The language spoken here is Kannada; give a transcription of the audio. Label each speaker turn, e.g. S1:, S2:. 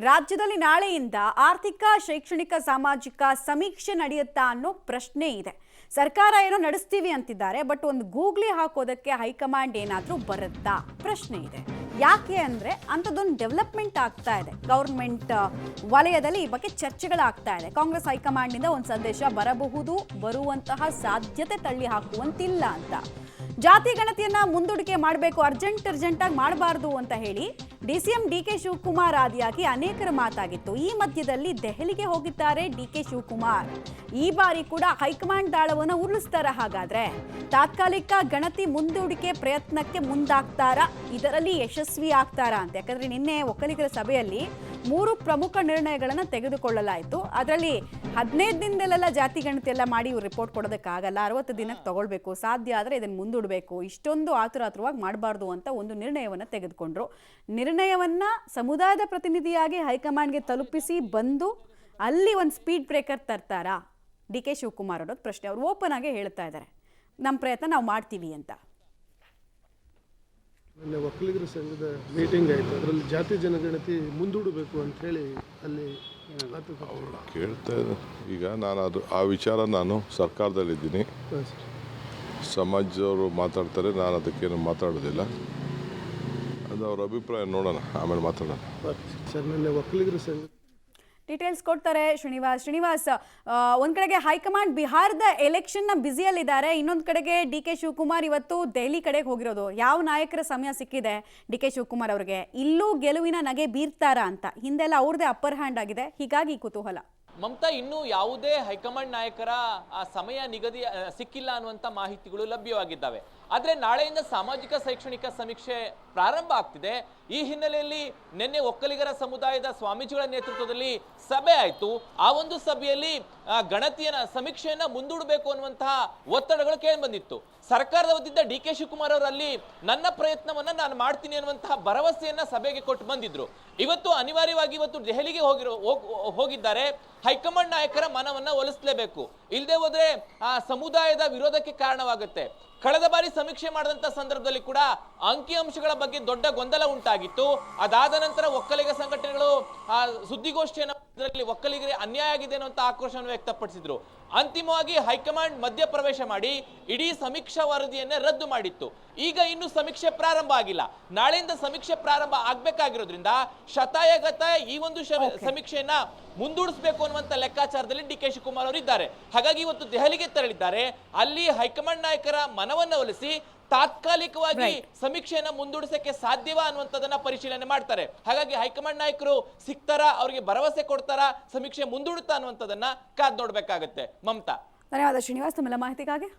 S1: ರಾಜ್ಯದಲ್ಲಿ ನಾಳೆಯಿಂದ ಆರ್ಥಿಕ ಶೈಕ್ಷಣಿಕ ಸಾಮಾಜಿಕ ಸಮೀಕ್ಷೆ ನಡೆಯುತ್ತಾ ಅನ್ನೋ ಪ್ರಶ್ನೆ ಇದೆ. ಸರ್ಕಾರ ಏನೋ ನಡೆಸ್ತೀವಿ ಅಂತಿದ್ದಾರೆ, ಬಟ್ ಒಂದು ಗೂಗ್ಲಿ ಹಾಕೋದಕ್ಕೆ ಹೈಕಮಾಂಡ್ ಏನಾದರೂ ಬರುತ್ತಾ ಪ್ರಶ್ನೆ ಇದೆ. ಯಾಕೆ ಅಂದರೆ ಅಂಥದ್ದೊಂದು ಡೆವಲಪ್ಮೆಂಟ್ ಆಗ್ತಾ ಇದೆ. ಗೌರ್ಮೆಂಟ್ ವಲಯದಲ್ಲಿ ಈ ಬಗ್ಗೆ ಚರ್ಚೆಗಳಾಗ್ತಾ ಇದೆ. ಕಾಂಗ್ರೆಸ್ ಹೈಕಮಾಂಡ್ನಿಂದ ಒಂದು ಸಂದೇಶ ಬರುವಂತಹ ಸಾಧ್ಯತೆ ತಳ್ಳಿ ಹಾಕುವಂತಿಲ್ಲ ಅಂತ. ಜಾತಿ ಗಣತಿಯನ್ನ ಮುಂದೂಡಿಕೆ ಮಾಡಬೇಕು, ಅರ್ಜೆಂಟಾಗಿ ಮಾಡಬಾರ್ದು ಅಂತ ಹೇಳಿ ಡಿಸಿಎಂ ಡಿಕೆ ಶಿವಕುಮಾರ್ ಆದಿಯಾಗಿ ಅನೇಕರ ಮಾತಾಗಿತ್ತು. ಈ ಮಧ್ಯದಲ್ಲಿ ದೆಹಲಿಗೆ ಹೋಗಿದ್ದಾರೆ ಡಿಕೆ ಶಿವಕುಮಾರ್. ಈ ಬಾರಿ ಕೂಡ ಹೈಕಮಾಂಡ್ ದಾಳವನ್ನು ಉರುಳಿಸ್ತಾರ? ಹಾಗಾದ್ರೆ ತಾತ್ಕಾಲಿಕ ಗಣತಿ ಮುಂದೂಡಿಕೆ ಪ್ರಯತ್ನಕ್ಕೆ ಮುಂದಾಗ್ತಾರಾ? ಇದರಲ್ಲಿ ಯಶಸ್ವಿ ಆಗ್ತಾರಾ ಅಂತ. ಯಾಕಂದ್ರೆ ನಿನ್ನೆ ಒಕ್ಕಲಿಗರ ಸಭೆಯಲ್ಲಿ 3 ಪ್ರಮುಖ ನಿರ್ಣಯಗಳನ್ನು ತೆಗೆದುಕೊಳ್ಳಲಾಯಿತು. ಅದರಲ್ಲಿ 15 ದಿನದಲ್ಲೆಲ್ಲ ಜಾತಿ ಗಣತಿ ಎಲ್ಲ ಮಾಡಿ ಇವ್ರು ರಿಪೋರ್ಟ್ ಕೊಡೋದಕ್ಕಾಗಲ್ಲ, 60 ದಿನಕ್ಕೆ ತಗೊಳ್ಬೇಕು, ಸಾಧ್ಯ ಆದರೆ ಇದನ್ನು ಮುಂದೂಡಬೇಕು, ಇಷ್ಟೊಂದು ಆತುರವಾಗಿ ಮಾಡಬಾರ್ದು ಅಂತ ಒಂದು ನಿರ್ಣಯವನ್ನು ತೆಗೆದುಕೊಂಡ್ರು. ನಿರ್ಣಯವನ್ನ ಸಮುದಾಯದ ಪ್ರತಿನಿಧಿಯಾಗಿ ಹೈಕಮಾಂಡ್ಗೆ ತಲುಪಿಸಿ ಬಂದು ಅಲ್ಲಿ ಒಂದು ಸ್ಪೀಡ್ ಬ್ರೇಕರ್ ತರ್ತಾರಾ ಡಿ ಕೆ ಶಿವಕುಮಾರ್ ಅನ್ನೋದು ಪ್ರಶ್ನೆ. ಅವರು ಓಪನ್ ಆಗಿ ಹೇಳ್ತಾ ಇದ್ದಾರೆ, ನಮ್ಮ ಪ್ರಯತ್ನ ನಾವು ಮಾಡ್ತೀವಿ ಅಂತ.
S2: ನನ್ನ ಒಕ್ಕಲಿಗರ ಸಂಘದ ಮೀಟಿಂಗ್ ಆಯಿತು, ಅದರಲ್ಲಿ ಜಾತಿ ಜನಗಣತಿ ಮುಂದೂಡಬೇಕು ಅಂತ ಹೇಳಿ ಅಲ್ಲಿ
S3: ಕೇಳ್ತಾ ಇದ್ದೆ. ಈಗ ನಾನು ಆ ವಿಚಾರ ನಾನು ಸರ್ಕಾರದಲ್ಲಿದ್ದೀನಿ, ಸಮಾಜದವರು ಮಾತಾಡ್ತಾರೆ, ನಾನು ಅದಕ್ಕೇನು ಮಾತಾಡೋದಿಲ್ಲ. ಅದು ಅವ್ರ ಅಭಿಪ್ರಾಯ, ನೋಡೋಣ, ಆಮೇಲೆ ಮಾತಾಡೋಣ.
S2: ಸರ್, ನನ್ನ ಒಕ್ಕಲಿಗರ ಸಂಘ
S1: ಡೀಟೇಲ್ಸ್ ಕೊಡ್ತಾರೆ ಶ್ರೀನಿವಾಸ್. ಒಂದ್ ಕಡೆಗೆ ಹೈಕಮಾಂಡ್ ಬಿಹಾರದ ಎಲೆಕ್ಷನ್ನ ಬ್ಯುಸಿಯಲ್ಲಿದ್ದಾರೆ, ಇನ್ನೊಂದು ಕಡೆಗೆ ಡಿ ಕೆ ಶಿವಕುಮಾರ್ ಇವತ್ತು ದೆಹಲಿ ಕಡೆಗೆ ಹೋಗಿರೋದು. ಯಾವ ನಾಯಕರ ಸಮಯ ಸಿಕ್ಕಿದೆ ಡಿ ಕೆ ಶಿವಕುಮಾರ್ ಅವರಿಗೆ? ಇಲ್ಲೂ ಗೆಲುವಿನ ನಗೆ ಬೀರ್ತಾರಾ ಅಂತ. ಹಿಂದೆಲ್ಲ ಅವ್ರದೇ ಅಪ್ಪರ್ ಹ್ಯಾಂಡ್ ಆಗಿದೆ, ಹೀಗಾಗಿ ಕುತೂಹಲ.
S4: ಮಮತಾ, ಇನ್ನೂ ಯಾವುದೇ ಹೈಕಮಾಂಡ್ ನಾಯಕರ ಸಮಯ ನಿಗದಿ ಸಿಕ್ಕಿಲ್ಲ ಅನ್ನುವಂಥ ಮಾಹಿತಿಗಳು ಲಭ್ಯವಾಗಿದ್ದಾವೆ. ಆದರೆ ನಾಳೆಯಿಂದ ಸಾಮಾಜಿಕ ಶೈಕ್ಷಣಿಕ ಸಮೀಕ್ಷೆ ಪ್ರಾರಂಭ ಆಗ್ತಿದೆ. ಈ ಹಿನ್ನೆಲೆಯಲ್ಲಿ ನಿನ್ನೆ ಒಕ್ಕಲಿಗರ ಸಮುದಾಯದ ಸ್ವಾಮೀಜಿಗಳ ನೇತೃತ್ವದಲ್ಲಿ ಸಭೆ ಆಯಿತು. ಆ ಒಂದು ಸಭೆಯಲ್ಲಿ ಗಣತಿಯನ್ನ ಸಮೀಕ್ಷೆಯನ್ನ ಮುಂದೂಡಬೇಕು ಅನ್ನುವಂತಹ ಒತ್ತಡಗಳು ಕೇಳಿ ಬಂದಿತ್ತು. ಸರ್ಕಾರದ ವತಿಯಿಂದ ಡಿ ಕೆ ಶಿವಕುಮಾರ್ ಅವರಲ್ಲಿ ನನ್ನ ಪ್ರಯತ್ನವನ್ನ ನಾನು ಮಾಡ್ತೀನಿ ಅನ್ನುವಂತಹ ಭರವಸೆಯನ್ನ ಸಭೆಗೆ ಕೊಟ್ಟು ಬಂದಿದ್ರು. ಇವತ್ತು ಅನಿವಾರ್ಯವಾಗಿ ದೆಹಲಿಗೆ ಹೋಗಿದ್ದಾರೆ. ಹೈಕಮಾಂಡ್ ನಾಯಕರ ಮನವನ್ನ ಒಲಿಸಲೇಬೇಕು, ಇಲ್ಲದೆ ಹೋದ್ರೆ ಆ ಸಮುದಾಯದ ವಿರೋಧಕ್ಕೆ ಕಾರಣವಾಗುತ್ತೆ. ಕಳೆದ ಬಾರಿ ಸಮೀಕ್ಷೆ ಮಾಡಿದಂತ ಸಂದರ್ಭದಲ್ಲಿ ಕೂಡ ಅಂಕಿಅಂಶಗಳ ಬಗ್ಗೆ ದೊಡ್ಡ ಗೊಂದಲ ಉಂಟಾಗಿತ್ತು. ಅದಾದ ನಂತರ ಒಕ್ಕಲಿಗ ಸಂಘಟನೆಗಳು ಸುದ್ದಿಗೋಷ್ಠಿಯನ್ನು ಒಕ್ಕಲಿಗರಿಗೆ ಅನ್ಯಾಯ ಆಗಿದೆ ಅನ್ನುವಂತ ಆಕ್ರೋಶವನ್ನು ವ್ಯಕ್ತಪಡಿಸಿದ್ರು. ಅಂತಿಮವಾಗಿ ಹೈಕಮಾಂಡ್ ಮಧ್ಯಪ್ರವೇಶ ಮಾಡಿ ಇಡೀ ಸಮೀಕ್ಷಾ ವರದಿಯನ್ನೇ ರದ್ದು ಮಾಡಿತ್ತು. ಈಗ ಇನ್ನು ಸಮೀಕ್ಷೆ ಪ್ರಾರಂಭ ಆಗಿಲ್ಲ. ನಾಳೆಯಿಂದ ಸಮೀಕ್ಷೆ ಪ್ರಾರಂಭ ಆಗ್ಬೇಕಾಗಿರೋದ್ರಿಂದ ಶತಾಯಗತಾಯ ಈ ಒಂದು ಸಮೀಕ್ಷೆಯನ್ನ ಮುಂದೂಡಿಸಬೇಕು ಅನ್ನುವಂತ ಲೆಕ್ಕಾಚಾರದಲ್ಲಿ ಡಿ ಕೆ ಶಿವಕುಮಾರ್ ಅವರು ಇದ್ದಾರೆ. ಹಾಗಾಗಿ ಇವತ್ತು ದೆಹಲಿಗೆ ತೆರಳಿದ್ದಾರೆ. ಅಲ್ಲಿ ಹೈಕಮಾಂಡ್ ನಾಯಕರ ಮನವನ್ನ ಒಲಿಸಿ ತಾತ್ಕಾಲಿಕವಾಗಿ ಸಮೀಕ್ಷೆಯನ್ನ ಮುಂದೂಡಿಸಕ್ಕೆ ಸಾಧ್ಯವಾ ಅನ್ನುವಂಥದ್ದನ್ನ ಪರಿಶೀಲನೆ ಮಾಡ್ತಾರೆ. ಹಾಗಾಗಿ ಹೈಕಮಾಂಡ್ ನಾಯಕರು ಸಿಗ್ತಾರಾ, ಅವರಿಗೆ ಭರವಸೆ ಕೊಡ್ತಾರಾ, ಸಮೀಕ್ಷೆ ಮುಂದೂಡುತ್ತಾ ಅನ್ನುವಂಥದ್ದನ್ನ ಕಾದ್ ನೋಡ್ಬೇಕಾಗತ್ತೆ. ಮಮತಾ,
S1: ಧನ್ಯವಾದ ಶ್ರೀನಿವಾಸ್ ತಮ್ಮೆಲ್ಲ ಮಾಹಿತಿಗಾಗಿ.